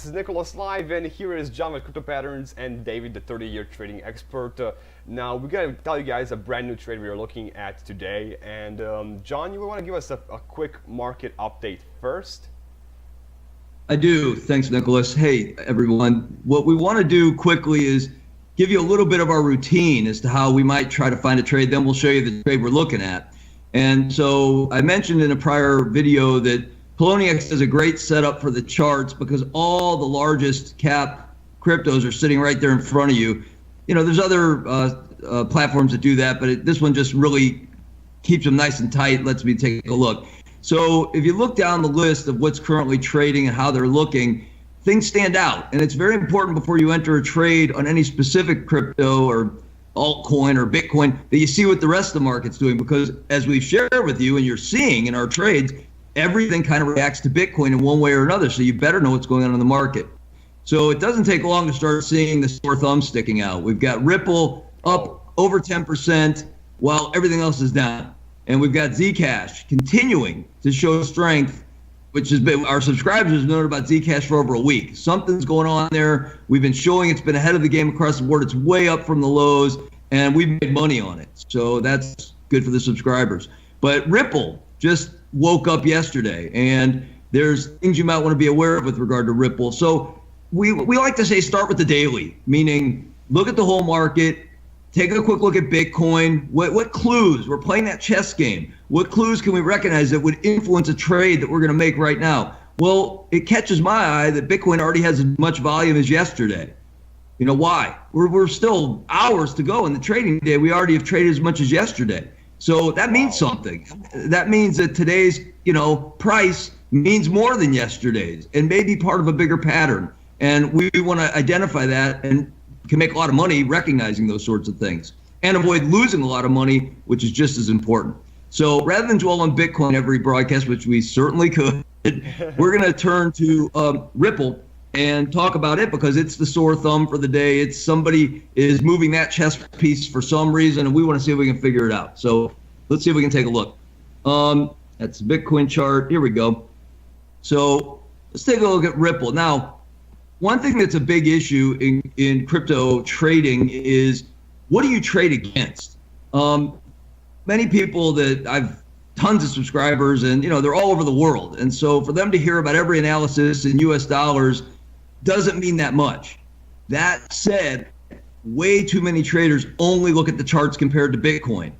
is Nicholas Live, and here is John with Crypto Patterns and David, the 30-year trading expert. Now, we got to tell you guys a brand new trade we are looking at today. And John, you want to give us a quick market update first? I do. Thanks, Nicholas. Hey, everyone. What we want to do quickly is give you a little bit of our routine as to how we might try to find a trade. Then we'll show you the trade we're looking at. And so I mentioned in a prior video that Poloniex is a great setup for the charts because all the largest cap cryptos are sitting right there in front of you. You know, there's other platforms that do that, but this one just really keeps them nice and tight, lets me take a look. So if you look down the list of what's currently trading and how they're looking, things stand out. And it's very important before you enter a trade on any specific crypto or altcoin or Bitcoin that you see what the rest of the market's doing, because as we've shared with you and you're seeing in our trades, everything kind of reacts to Bitcoin in one way or another. So you better know what's going on in the market. So it doesn't take long to start seeing the sore thumb sticking out. We've got Ripple up over 10% while everything else is down. And we've got Zcash continuing to show strength, which has been, our subscribers have known about Zcash for over a week. Something's going on there. We've been showing it's been ahead of the game across the board. It's way up from the lows, and we've made money on it. So that's good for the subscribers. But Ripple just woke up yesterday, and there's things you might want to be aware of with regard to Ripple. So we like to say start with the daily, meaning look at the whole market, take a quick look at Bitcoin. What clues? We're playing that chess game. What clues can we recognize that would influence a trade that we're going to make right now? Well, it catches my eye that Bitcoin already has as much volume as yesterday. You know why? We're still hours to go in the trading day. We already have traded as much as yesterday. So that means something. That means that today's, price means more than yesterday's and may be part of a bigger pattern. And we want to identify that and can make a lot of money recognizing those sorts of things and avoid losing a lot of money, which is just as important. So rather than dwell on Bitcoin every broadcast, which we certainly could, we're going to turn to Ripple and talk about it because it's the sore thumb for the day. It's somebody is moving that chess piece for some reason, and we want to see if we can figure it out. So let's see if we can take a look. That's the Bitcoin chart. Here we go. So let's take a look at Ripple. Now, one thing that's a big issue in crypto trading is what do you trade against? Many people that I've tons of subscribers and they're all over the world. And so for them to hear about every analysis in US dollars doesn't mean that much. That said, way too many traders only look at the charts compared to Bitcoin.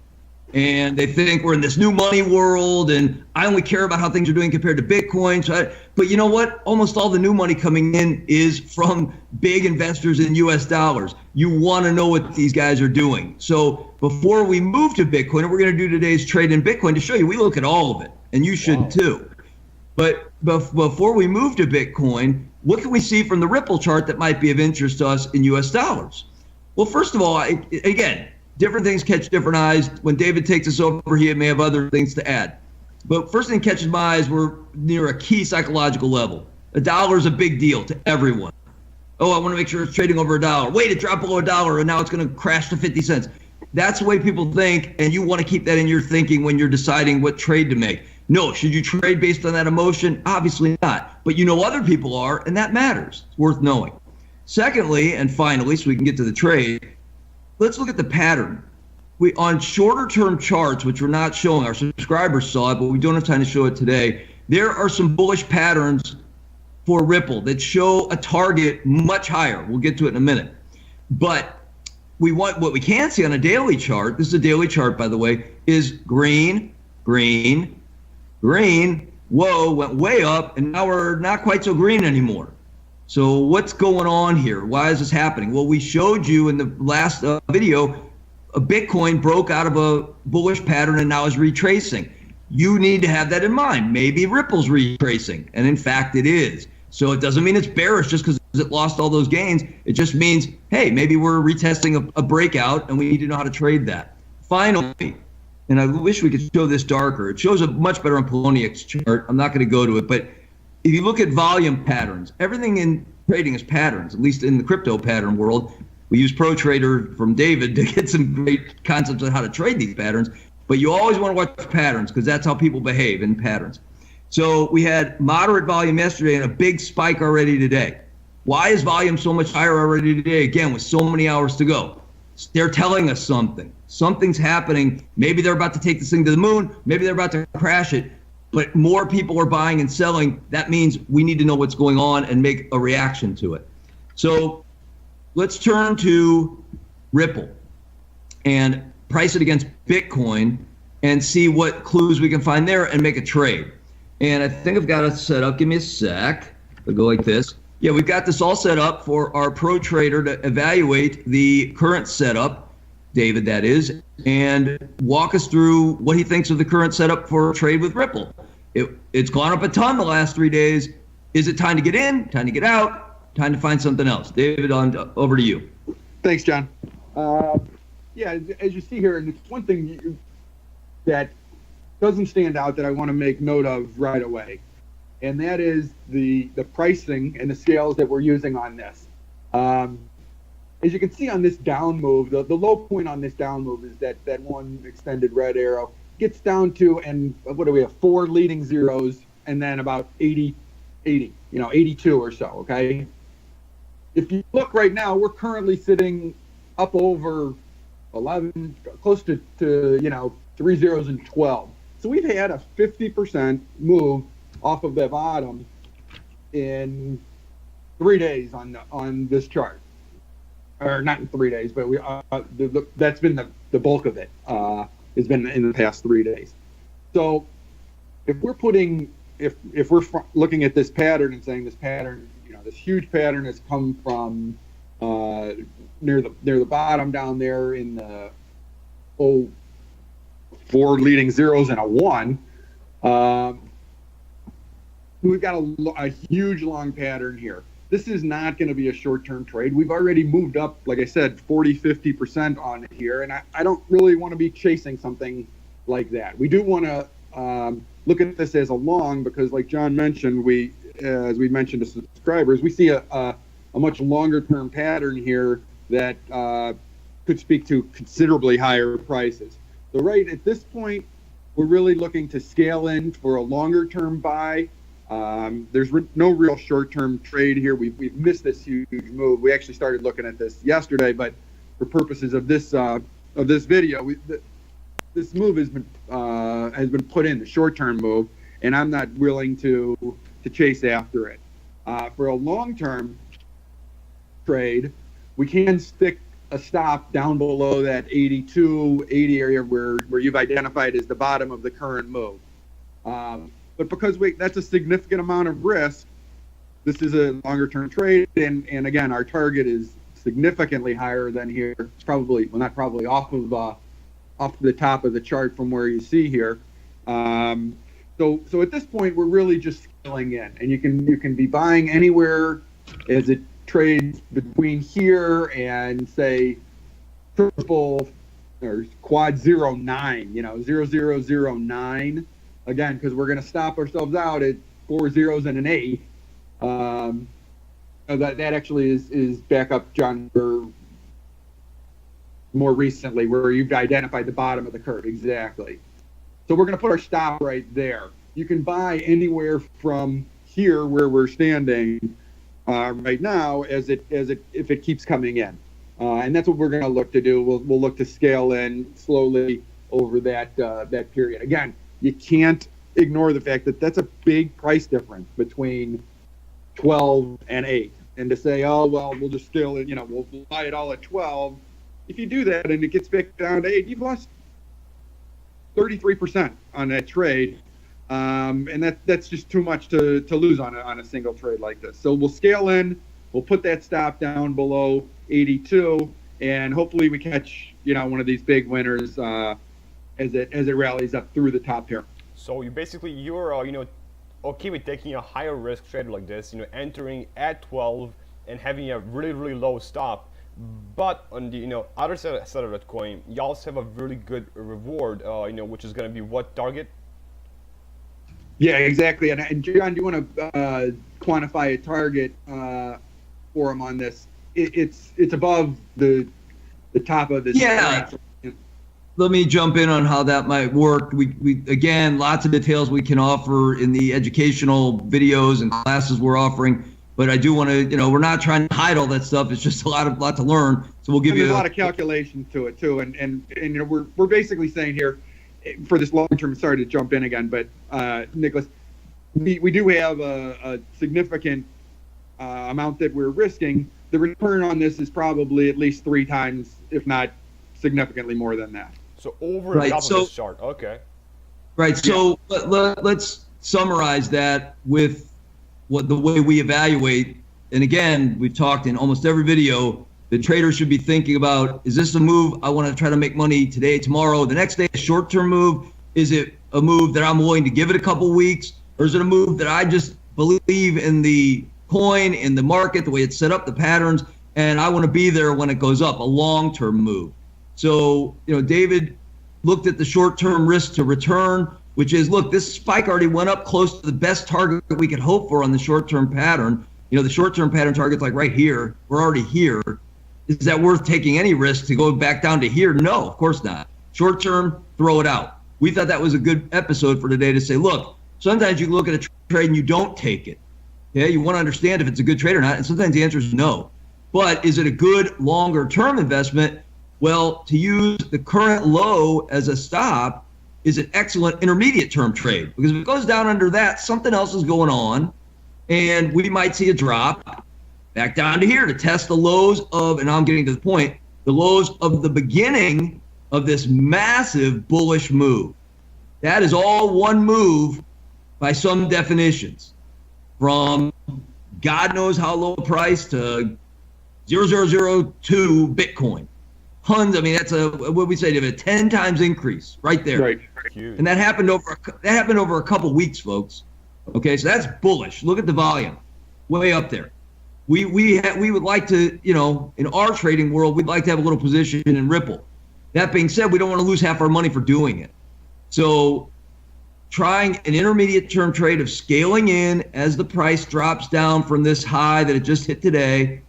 And they think we're in this new money world and I only care about how things are doing compared to Bitcoin. But you know what? Almost all the new money coming in is from big investors in US dollars. You want to know what these guys are doing. So before we move to Bitcoin, and we're going to do today's trade in Bitcoin to show you, we look at all of it and you should too. But before we move to Bitcoin, what can we see from the Ripple chart that might be of interest to us in US dollars? Well, first of all, again, different things catch different eyes. When David takes us over, he may have other things to add. But first thing that catches my eyes, we're near a key psychological level. $1 is a big deal to everyone. Oh, I want to make sure it's trading over $1. Wait, it dropped below $1 and now it's going to crash to 50 cents. That's the way people think, and you want to keep that in your thinking when you're deciding what trade to make. No, should you trade based on that emotion? Obviously not. But other people are, and that matters. It's worth knowing. Secondly, and finally, so we can get to the trade, let's look at the pattern. On shorter term charts, which we're not showing, our subscribers saw it, but we don't have time to show it today. There are some bullish patterns for Ripple that show a target much higher. We'll get to it in a minute. But what we can see on a daily chart, this is a daily chart, by the way, is green, green, green, whoa, went way up, and now we're not quite so green anymore. So what's going on here? Why is this happening? Well, we showed you in the last video, a Bitcoin broke out of a bullish pattern and now is retracing. You need to have that in mind. Maybe Ripple's retracing, and in fact it is. So it doesn't mean it's bearish just because it lost all those gains. It just means, hey, maybe we're retesting a breakout and we need to know how to trade that. Finally, and I wish we could show this darker. It shows a much better on Poloniex chart. I'm not going to go to it, but if you look at volume patterns, everything in trading is patterns, at least in the crypto pattern world. We use ProTrader from David to get some great concepts on how to trade these patterns, but you always want to watch patterns because that's how people behave in patterns. So we had moderate volume yesterday and a big spike already today. Why is volume so much higher already today, again, with so many hours to go? They're telling us something. Something's happening. Maybe they're about to take this thing to the moon. Maybe they're about to crash it. But more people are buying and selling. That means we need to know what's going on and make a reaction to it. So let's turn to Ripple and price it against Bitcoin and see what clues we can find there and make a trade. And I think I've got it set up. Give me a sec. I'll go like this. Yeah, we've got this all set up for our pro trader to evaluate the current setup, David, that is, and walk us through what he thinks of the current setup for a trade with Ripple. It's gone up a ton the last 3 days. Is it time to get in, time to get out, time to find something else? David, over to you. Thanks, John. Yeah, as you see here, and it's one thing that doesn't stand out that I want to make note of right away, and that is the pricing and the scales that we're using on this. As you can see on this down move, the low point on this down move is that one extended red arrow gets down to, and what do we have, 4 leading zeros, and then about 80, 82 or so, okay? If you look right now, we're currently sitting up over 11, close to 3 zeros and 12. So we've had a 50% move off of the bottom in 3 days on this chart. Or not in 3 days, but that's been the bulk of it. Has been in the past 3 days. So if we're looking at this pattern and saying this pattern, this huge pattern has come from near the bottom down there in the 4 leading zeros and a 1. We've got a huge long pattern here. This is not going to be a short-term trade. We've already moved up, like I said, 50% on it here, and I don't really want to be chasing something like that. We do want to look at this as a long because, like John mentioned, as we mentioned to subscribers, we see a much longer-term pattern here that could speak to considerably higher prices. So right at this point, we're really looking to scale in for a longer-term buy. There's no real short-term trade here. We've missed this huge move. We actually started looking at this yesterday, but for purposes of this video, this move has been put in, the short-term move, and I'm not willing to chase after it. For a long-term trade, we can stick a stop down below that 82, 80 area where you've identified as the bottom of the current move. But because that's a significant amount of risk, this is a longer-term trade, and again, our target is significantly higher than here. It's probably, well, not probably, off the top of the chart from where you see here. So at this point, we're really just scaling in, and you can be buying anywhere as it trades between here and say triple or quad 09, 0009. Again, because we're going to stop ourselves out at 4 zeros and an 8. That actually is back up, John, for more recently, where you've identified the bottom of the curve. Exactly. So we're going to put our stop right there. You can buy anywhere from here where we're standing right now if it keeps coming in. And that's what we're going to look to do. We'll look to scale in slowly over that period. Again, you can't ignore the fact that that's a big price difference between 12 and 8. And to say, oh, well, we'll just scale it, we'll buy it all at 12. If you do that and it gets back down to 8, you've lost 33% on that trade. And that's just too much to lose on a single trade like this. So we'll scale in, we'll put that stop down below 82, and hopefully we catch, one of these big winners as it rallies up through the top here. So you're okay with taking a higher risk trade like this, entering at 12 and having a really, really low stop. But on the other side of that coin, you also have a really good reward, which is going to be what target? Yeah, exactly. And John, do you want to quantify a target for him on this? It's above the top of this. Yeah. Let me jump in on how that might work. We again, lots of details we can offer in the educational videos and classes we're offering. But I do want to, we're not trying to hide all that stuff. It's just a lot to learn. So we'll give you a lot of calculations to it too. And we're basically saying here for this long term. Sorry to jump in again, but Nicholas, we do have a significant amount that we're risking. The return on this is probably at least 3 times, if not significantly more than that. So over and top of this chart. Okay. Right. So let's summarize that with the way we evaluate. And again, we've talked in almost every video, the trader should be thinking about, is this a move I want to try to make money today, tomorrow, the next day, a short-term move? Is it a move that I'm willing to give it a couple weeks? Or is it a move that I just believe in the coin, in the market, the way it's set up, the patterns, and I want to be there when it goes up, a long-term move? So, David looked at the short-term risk to return, which is, look, this spike already went up close to the best target that we could hope for on the short-term pattern. The short-term pattern target's like right here. We're already here. Is that worth taking any risk to go back down to here? No, of course not. Short-term, throw it out. We thought that was a good episode for today to say, look, sometimes you look at a trade and you don't take it. Yeah, you want to understand if it's a good trade or not, and sometimes the answer is no. But is it a good longer-term investment? Well, to use the current low as a stop is an excellent intermediate-term trade, because if it goes down under that, something else is going on, and we might see a drop back down to here to test the lows of, and now I'm getting to the point, the lows of the beginning of this massive bullish move. That is all one move by some definitions. From God knows how low a price to 0.0002 Bitcoin. Tons. I mean, that's what we say, a 10 times increase right there. Right. And that happened over a couple weeks, folks. Okay, so that's bullish. Look at the volume, way up there. We would like to, in our trading world, we'd like to have a little position in Ripple. That being said, we don't want to lose half our money for doing it. So trying an intermediate term trade of scaling in as the price drops down from this high that it just hit today,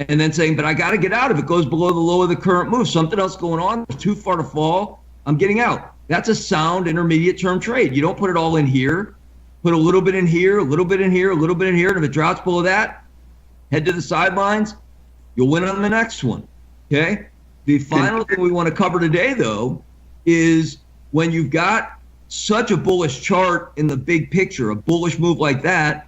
and then saying, but I got to get out if it goes below the low of the current move. Something else going on, it's too far to fall, I'm getting out. That's a sound intermediate term trade. You don't put it all in here. Put a little bit in here, a little bit in here, a little bit in here, and if it drops below that, head to the sidelines, you'll win on the next one, okay? The final thing we want to cover today, though, is when you've got such a bullish chart in the big picture, a bullish move like that,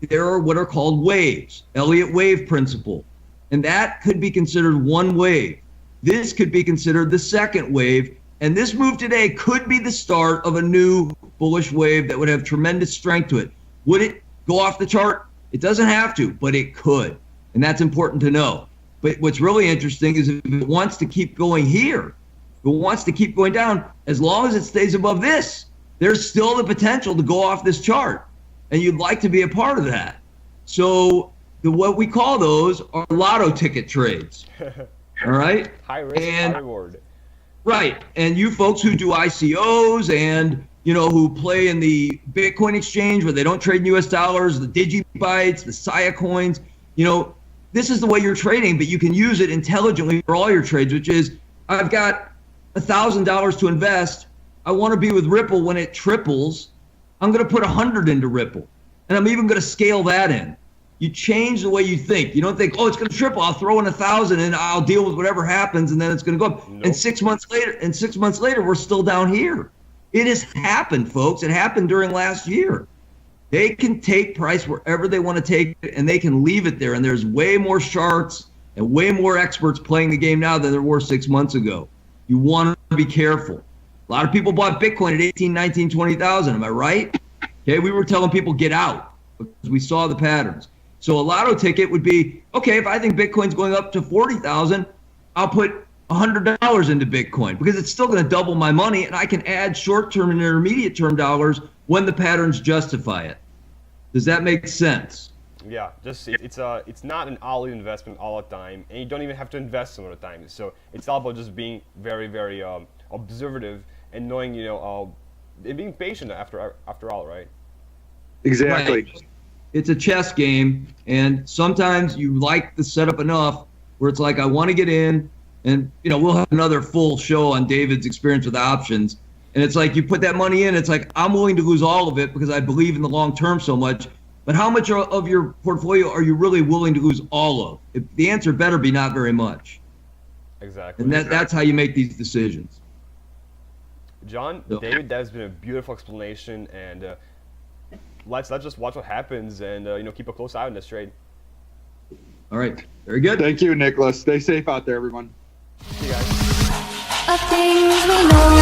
there are what are called waves, Elliott wave principle. And that could be considered one wave. This could be considered the second wave. And this move today could be the start of a new bullish wave that would have tremendous strength to it. Would it go off the chart? It doesn't have to, but it could. And that's important to know. But what's really interesting is if it wants to keep going here, if it wants to keep going down, as long as it stays above this, there's still the potential to go off this chart. And you'd like to be a part of that. So what we call those are lotto ticket trades. All right? High risk, high reward. Right. And you folks who do ICOs and, who play in the Bitcoin exchange where they don't trade in US dollars, the DigiBytes, the Sia coins, this is the way you're trading, but you can use it intelligently for all your trades, which is, I've got $1,000 to invest. I want to be with Ripple when it triples. I'm going to put 100 into Ripple, and I'm even going to scale that in. You change the way you think. You don't think, oh, it's going to triple. I'll throw in 1,000 and I'll deal with whatever happens, and then it's going to go up. Nope. And 6 months later, we're still down here. It has happened, folks. It happened during last year. They can take price wherever they want to take it, and they can leave it there. And there's way more sharks and way more experts playing the game now than there were 6 months ago. You want to be careful. A lot of people bought Bitcoin at 18, 19, 20,000. Am I right? Okay, we were telling people get out because we saw the patterns. So a lotto ticket would be, okay, if I think Bitcoin's going up to 40,000, I'll put $100 into Bitcoin because it's still going to double my money, and I can add short-term and intermediate-term dollars when the patterns justify it. Does that make sense? Yeah, it's not an all-in investment all the time, and you don't even have to invest some of the time. So it's all about just being very, very observative and knowing, and being patient after all, right? Exactly. Right. It's a chess game, and sometimes you like the setup enough where it's like, I want to get in, and we'll have another full show on David's experience with options. And it's like you put that money in, it's like I'm willing to lose all of it because I believe in the long term so much. But how much of your portfolio are you really willing to lose all of? The answer better be not very much. Exactly. And that's how you make these decisions. John, David, that's been a beautiful explanation, and let's just watch what happens, and keep a close eye on this trade. All right, very good. Thank you, Nicholas. Stay safe out there, everyone. See you guys. Of things we know.